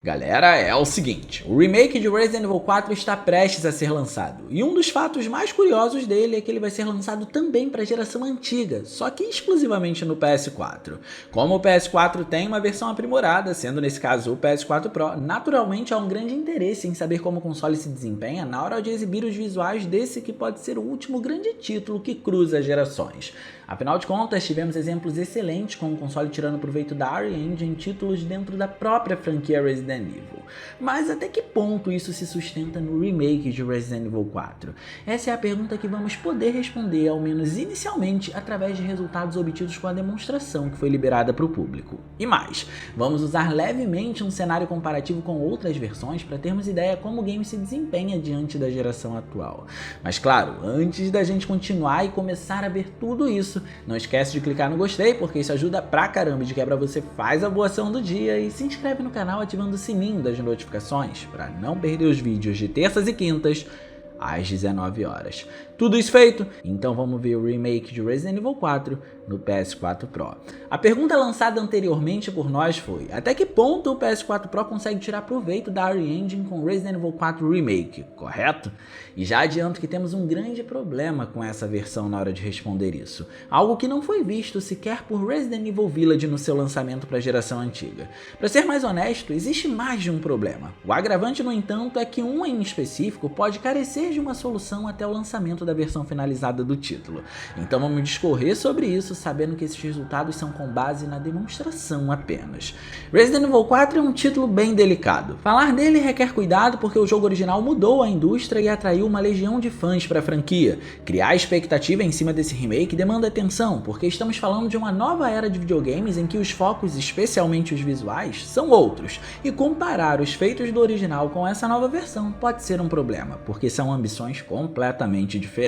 Galera, é o seguinte, o remake de Resident Evil 4 está prestes a ser lançado, e um dos fatos mais curiosos dele é que ele vai ser lançado também para a geração antiga, só que exclusivamente no PS4. Como o PS4 tem uma versão aprimorada, sendo nesse caso o PS4 Pro, naturalmente há um grande interesse em saber como o console se desempenha na hora de exibir os visuais desse que pode ser o último grande título que cruza as gerações. Afinal de contas, tivemos exemplos excelentes com o console tirando proveito da RE Engine em títulos dentro da própria franquia Resident Evil. Mas até que ponto isso se sustenta no remake de Resident Evil 4? Essa é a pergunta que vamos poder responder, ao menos inicialmente, através de resultados obtidos com a demonstração que foi liberada para o público. E mais, vamos usar levemente um cenário comparativo com outras versões para termos ideia como o game se desempenha diante da geração atual. Mas claro, antes da gente continuar e começar a ver tudo isso, não esquece de clicar no gostei, porque isso ajuda pra caramba, e de quebra você faz a boa ação do dia e se inscreve no canal ativando o sininho das notificações para não perder os vídeos de terças e quintas às 19 horas. Tudo isso feito? Então vamos ver o remake de Resident Evil 4 no PS4 Pro. A pergunta lançada anteriormente por nós foi: até que ponto o PS4 Pro consegue tirar proveito da RE Engine com Resident Evil 4 Remake, correto? E já adianto que temos um grande problema com essa versão na hora de responder isso. Algo que não foi visto sequer por Resident Evil Village no seu lançamento para a geração antiga. Para ser mais honesto, existe mais de um problema. O agravante, no entanto, é que um em específico pode carecer de uma solução até o lançamento da versão finalizada do título. Então vamos discorrer sobre isso, sabendo que esses resultados são com base na demonstração apenas. Resident Evil 4 é um título bem delicado. Falar dele requer cuidado porque o jogo original mudou a indústria e atraiu uma legião de fãs para a franquia. Criar expectativa em cima desse remake demanda atenção, porque estamos falando de uma nova era de videogames em que os focos, especialmente os visuais, são outros, e comparar os feitos do original com essa nova versão pode ser um problema, porque são ambições completamente diferentes.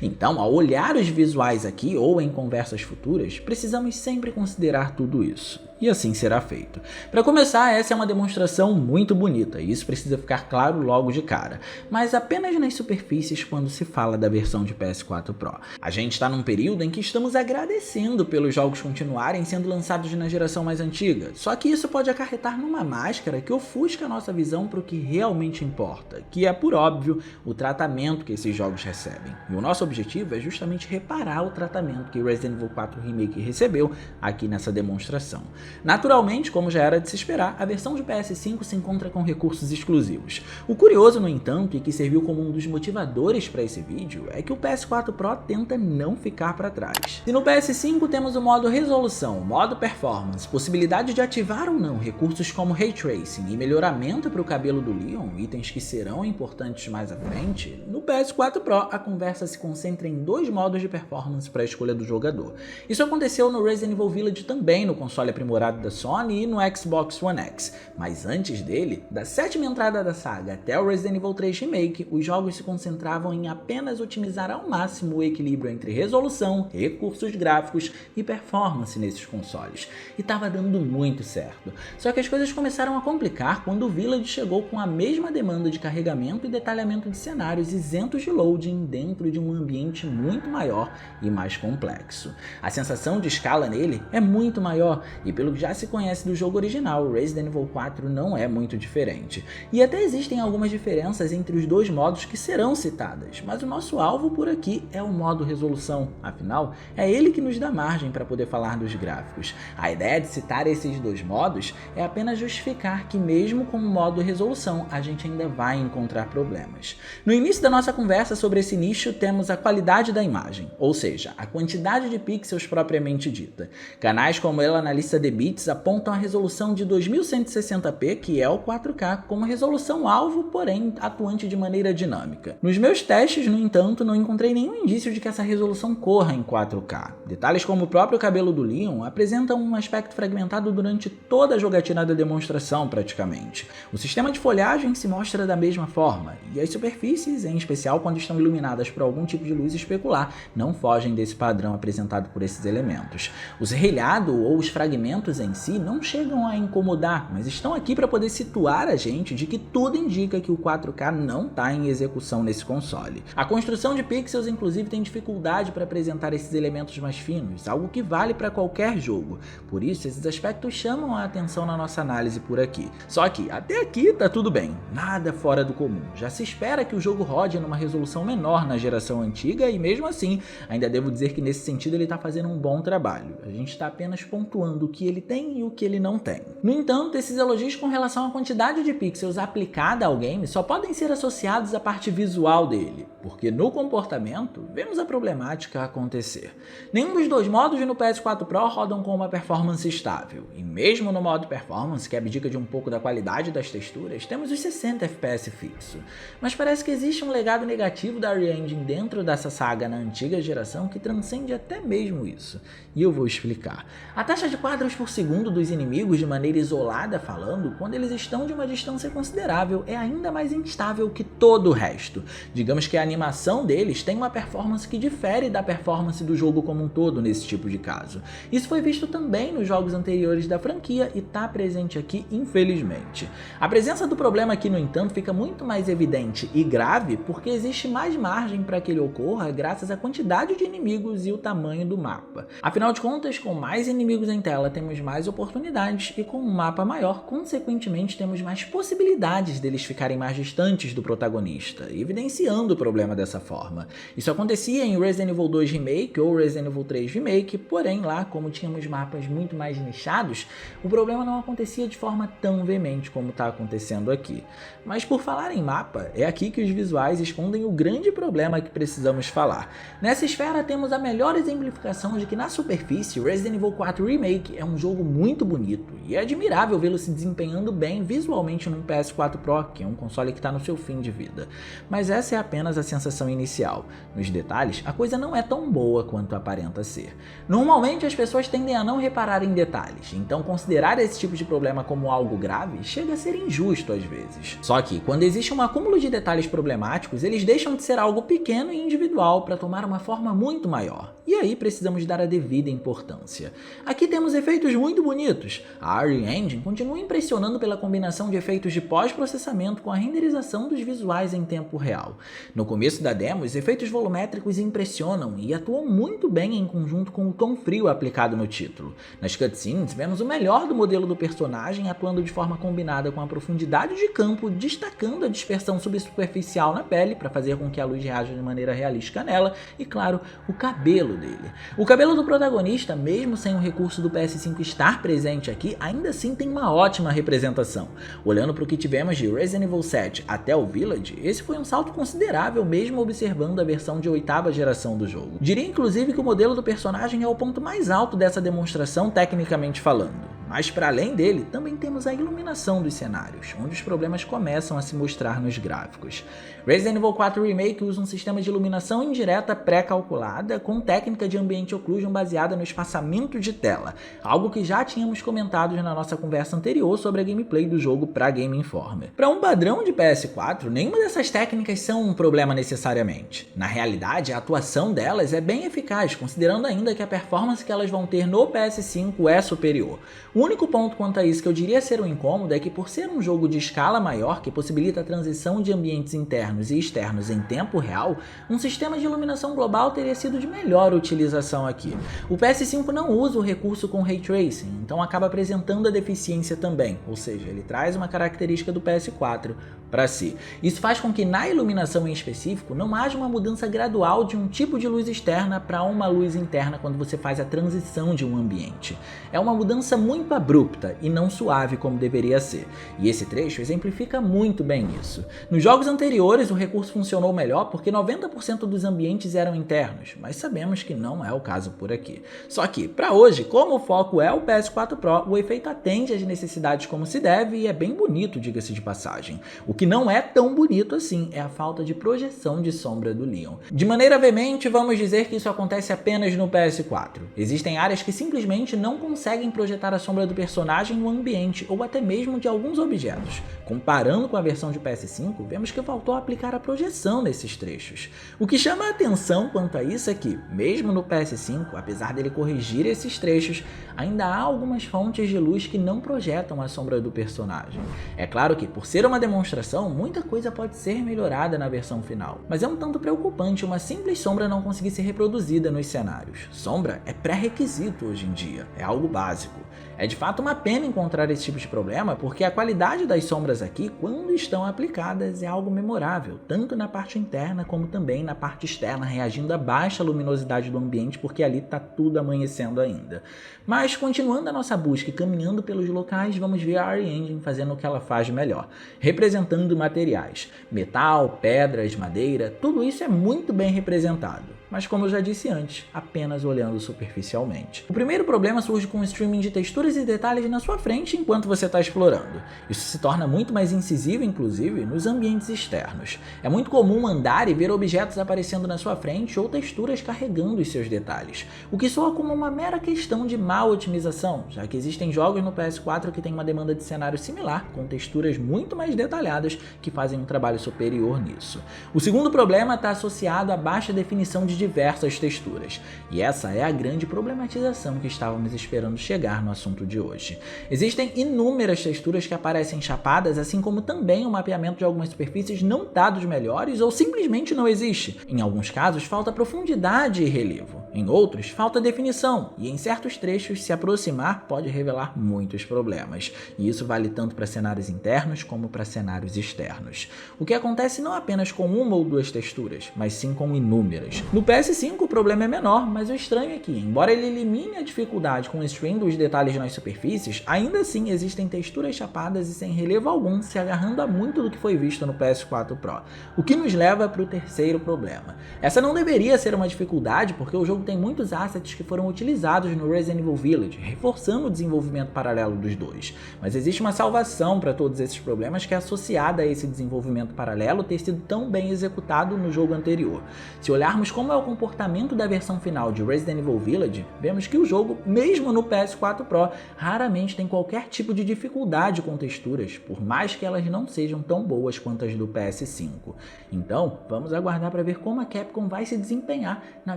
Então, ao olhar os visuais aqui ou em conversas futuras, precisamos sempre considerar tudo isso. E assim será feito. Para começar, essa é uma demonstração muito bonita, e isso precisa ficar claro logo de cara, mas apenas nas superfícies quando se fala da versão de PS4 Pro. A gente está num período em que estamos agradecendo pelos jogos continuarem sendo lançados na geração mais antiga, só que isso pode acarretar numa máscara que ofusca a nossa visão para o que realmente importa, que é, por óbvio, o tratamento que esses jogos recebem. E o nosso objetivo é justamente reparar o tratamento que Resident Evil 4 Remake recebeu aqui nessa demonstração. Naturalmente, como já era de se esperar, a versão de PS5 se encontra com recursos exclusivos. O curioso, no entanto, e que serviu como um dos motivadores para esse vídeo, é que o PS4 Pro tenta não ficar para trás. Se no PS5 temos o modo resolução, modo performance, possibilidade de ativar ou não recursos como Ray Tracing e melhoramento para o cabelo do Leon, itens que serão importantes mais à frente, no PS4 Pro a conversa se concentra em dois modos de performance para a escolha do jogador. Isso aconteceu no Resident Evil Village também, no console aprimorado da Sony e no Xbox One X, mas antes dele, da sétima entrada da saga até o Resident Evil 3 Remake, os jogos se concentravam em apenas otimizar ao máximo o equilíbrio entre resolução, recursos gráficos e performance nesses consoles, e estava dando muito certo. Só que as coisas começaram a complicar quando o Village chegou com a mesma demanda de carregamento e detalhamento de cenários isentos de loading dentro de um ambiente muito maior e mais complexo. A sensação de escala nele é muito maior, e pelo que já se conhece do jogo original, Resident Evil 4 não é muito diferente. E até existem algumas diferenças entre os dois modos que serão citadas, mas o nosso alvo por aqui é o modo resolução, afinal, é ele que nos dá margem para poder falar dos gráficos. A ideia de citar esses dois modos é apenas justificar que mesmo com o modo resolução, a gente ainda vai encontrar problemas. No início da nossa conversa sobre esse nicho, temos a qualidade da imagem, ou seja, a quantidade de pixels propriamente dita. Canais como o analista The Beats apontam a resolução de 2160p, que é o 4K, como resolução alvo, porém atuante de maneira dinâmica. Nos meus testes, no entanto, não encontrei nenhum indício de que essa resolução corra em 4K. Detalhes como o próprio cabelo do Leon apresentam um aspecto fragmentado durante toda a jogatina da demonstração, praticamente. O sistema de folhagem se mostra da mesma forma, e as superfícies, em especial quando estão iluminadas por algum tipo de luz especular, não fogem desse padrão apresentado por esses elementos. O serrilhado ou os fragmentos elementos em si não chegam a incomodar, mas estão aqui para poder situar a gente de que tudo indica que o 4K não está em execução nesse console. A construção de pixels inclusive tem dificuldade para apresentar esses elementos mais finos, algo que vale para qualquer jogo, por isso esses aspectos chamam a atenção na nossa análise por aqui. Só que até aqui tá tudo bem, nada fora do comum, já se espera que o jogo rode numa resolução menor na geração antiga e mesmo assim, ainda devo dizer que nesse sentido ele está fazendo um bom trabalho, a gente está apenas pontuando o que ele tem e o que ele não tem. No entanto, esses elogios com relação à quantidade de pixels aplicada ao game só podem ser associados à parte visual dele, porque no comportamento vemos a problemática acontecer. Nenhum dos dois modos no PS4 Pro rodam com uma performance estável, e mesmo no modo performance, que abdica de um pouco da qualidade das texturas, temos os 60 FPS fixo. Mas parece que existe um legado negativo da Re-Engine dentro dessa saga na antiga geração que transcende até mesmo isso, e eu vou explicar. A taxa de quadros por segundo dos inimigos de maneira isolada falando, quando eles estão de uma distância considerável, é ainda mais instável que todo o resto. Digamos que a animação deles tem uma performance que difere da performance do jogo como um todo nesse tipo de caso. Isso foi visto também nos jogos anteriores da franquia e está presente aqui infelizmente. A presença do problema aqui, no entanto, fica muito mais evidente e grave porque existe mais margem para que ele ocorra graças à quantidade de inimigos e o tamanho do mapa. Afinal de contas, com mais inimigos em tela temos mais oportunidades e com um mapa maior, consequentemente temos mais possibilidades deles ficarem mais distantes do protagonista, evidenciando o problema dessa forma. Isso acontecia em Resident Evil 2 Remake ou Resident Evil 3 Remake, porém lá, como tínhamos mapas muito mais nichados, o problema não acontecia de forma tão veemente como está acontecendo aqui. Mas por falar em mapa, é aqui que os visuais escondem o grande problema que precisamos falar. Nessa esfera temos a melhor exemplificação de que na superfície Resident Evil 4 Remake é um jogo muito bonito e é admirável vê-lo se desempenhando bem visualmente num PS4 Pro, que é um console que está no seu fim de vida. Mas essa é apenas a sensação inicial. Nos detalhes, a coisa não é tão boa quanto aparenta ser. Normalmente as pessoas tendem a não reparar em detalhes, então considerar esse tipo de problema como algo grave chega a ser injusto às vezes. Só que, quando existe um acúmulo de detalhes problemáticos, eles deixam de ser algo pequeno e individual para tomar uma forma muito maior. E aí precisamos dar a devida importância. Aqui temos efeitos muito bonitos. A Re-Engine continua impressionando pela combinação de efeitos de pós-processamento com a renderização dos visuais em tempo real. No começo da demo, os efeitos volumétricos impressionam e atuam muito bem em conjunto com o tom frio aplicado no título. Nas cutscenes, vemos o melhor do modelo do personagem atuando de forma combinada com a profundidade de campo, destacando a dispersão subsuperficial na pele para fazer com que a luz reaja de maneira realística nela e, claro, o cabelo dele. O cabelo do protagonista, mesmo sem o recurso do PS5 estar presente aqui, ainda assim tem uma ótima representação. Olhando para o que tivemos de Resident Evil 7 até o Village, esse foi um salto considerável mesmo observando a versão de 8ª geração do jogo. Diria inclusive que o modelo do personagem é o ponto mais alto dessa demonstração tecnicamente falando. Mas para além dele, também temos a iluminação dos cenários, onde os problemas começam a se mostrar nos gráficos. Resident Evil 4 Remake usa um sistema de iluminação indireta pré-calculada com técnica de Ambient Occlusion baseada no espaçamento de tela, algo que já tínhamos comentado na nossa conversa anterior sobre a gameplay do jogo para Game Informer. Para um padrão de PS4, nenhuma dessas técnicas são um problema necessariamente. Na realidade, a atuação delas é bem eficaz, considerando ainda que a performance que elas vão ter no PS5 é superior. O único ponto quanto a isso que eu diria ser um incômodo é que, por ser um jogo de escala maior que possibilita a transição de ambientes internos e externos em tempo real, um sistema de iluminação global teria sido de melhor utilização aqui. O PS5 não usa o recurso com Ray Tracing, então acaba apresentando a deficiência também, ou seja, ele traz uma característica do PS4 para si. Isso faz com que na iluminação em específico não haja uma mudança gradual de um tipo de luz externa para uma luz interna quando você faz a transição de um ambiente. É uma mudança muito abrupta e não suave como deveria ser, e esse trecho exemplifica muito bem isso. Nos jogos anteriores o recurso funcionou melhor porque 90% dos ambientes eram internos, mas sabemos que não é o caso por aqui. Só que, para hoje, como o foco é o PS4 Pro, o efeito atende às necessidades como se deve e é bem bonito, diga-se de passagem. O que não é tão bonito assim é a falta de projeção de sombra do Leon. De maneira veemente, vamos dizer que isso acontece apenas no PS4. Existem áreas que simplesmente não conseguem projetar a sombra sombra do personagem no ambiente ou até mesmo de alguns objetos. Comparando com a versão de PS5, vemos que faltou aplicar a projeção nesses trechos. O que chama a atenção quanto a isso é que, mesmo no PS5, apesar dele corrigir esses trechos, ainda há algumas fontes de luz que não projetam a sombra do personagem. É claro que, por ser uma demonstração, muita coisa pode ser melhorada na versão final, mas é um tanto preocupante uma simples sombra não conseguir ser reproduzida nos cenários. Sombra é pré-requisito hoje em dia, é algo básico. É de fato uma pena encontrar esse tipo de problema, porque a qualidade das sombras aqui, quando estão aplicadas, é algo memorável, tanto na parte interna como também na parte externa, reagindo à baixa luminosidade do ambiente, porque ali está tudo amanhecendo ainda. Mas continuando a nossa busca e caminhando pelos locais, vamos ver a RE-Engine fazendo o que ela faz de melhor, representando materiais. Metal, pedras, madeira, tudo isso é muito bem representado. Mas como eu já disse antes, apenas olhando superficialmente. O primeiro problema surge com o streaming de texturas e detalhes na sua frente enquanto você está explorando. Isso se torna muito mais incisivo, inclusive, nos ambientes externos. É muito comum andar e ver objetos aparecendo na sua frente ou texturas carregando os seus detalhes, o que soa como uma mera questão de má otimização, já que existem jogos no PS4 que têm uma demanda de cenário similar, com texturas muito mais detalhadas que fazem um trabalho superior nisso. O segundo problema está associado à baixa definição de diversas texturas, e essa é a grande problematização que estávamos esperando chegar no assunto de hoje. Existem inúmeras texturas que aparecem chapadas, assim como também o mapeamento de algumas superfícies não está dos melhores ou simplesmente não existe. Em alguns casos falta profundidade e relevo, em outros falta definição, e em certos trechos se aproximar pode revelar muitos problemas, e isso vale tanto para cenários internos como para cenários externos. O que acontece não apenas com uma ou duas texturas, mas sim com inúmeras. No PS5 o problema é menor, mas o estranho é que, embora ele elimine a dificuldade com o stream dos detalhes nas superfícies, ainda assim existem texturas chapadas e sem relevo algum, se agarrando a muito do que foi visto no PS4 Pro, o que nos leva para o terceiro problema. Essa não deveria ser uma dificuldade, porque o jogo tem muitos assets que foram utilizados no Resident Evil Village, reforçando o desenvolvimento paralelo dos dois, mas existe uma salvação para todos esses problemas que é associada a esse desenvolvimento paralelo ter sido tão bem executado no jogo anterior. Se olharmos como é o comportamento da versão final de Resident Evil Village, vemos que o jogo, mesmo no PS4 Pro, raramente tem qualquer tipo de dificuldade com texturas, por mais que elas não sejam tão boas quanto as do PS5. Então, vamos aguardar para ver como a Capcom vai se desempenhar na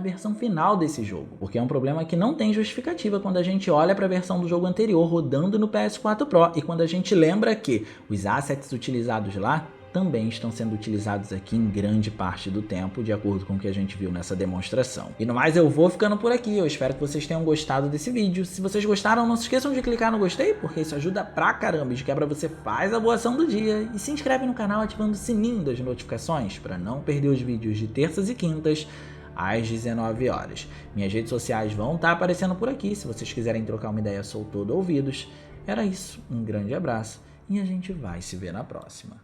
versão final desse jogo, porque é um problema que não tem justificativa quando a gente olha para a versão do jogo anterior rodando no PS4 Pro e quando a gente lembra que os assets utilizados lá também estão sendo utilizados aqui em grande parte do tempo, de acordo com o que a gente viu nessa demonstração. E no mais, eu vou ficando por aqui, eu espero que vocês tenham gostado desse vídeo. Se vocês gostaram, não se esqueçam de clicar no gostei, porque isso ajuda pra caramba, e de quebra você faz a boa ação do dia, e se inscreve no canal ativando o sininho das notificações, para não perder os vídeos de terças e quintas, às 19 horas. Minhas redes sociais vão estar aparecendo por aqui, se vocês quiserem trocar uma ideia, sou todo ouvidos. Era isso, um grande abraço, e a gente vai se ver na próxima.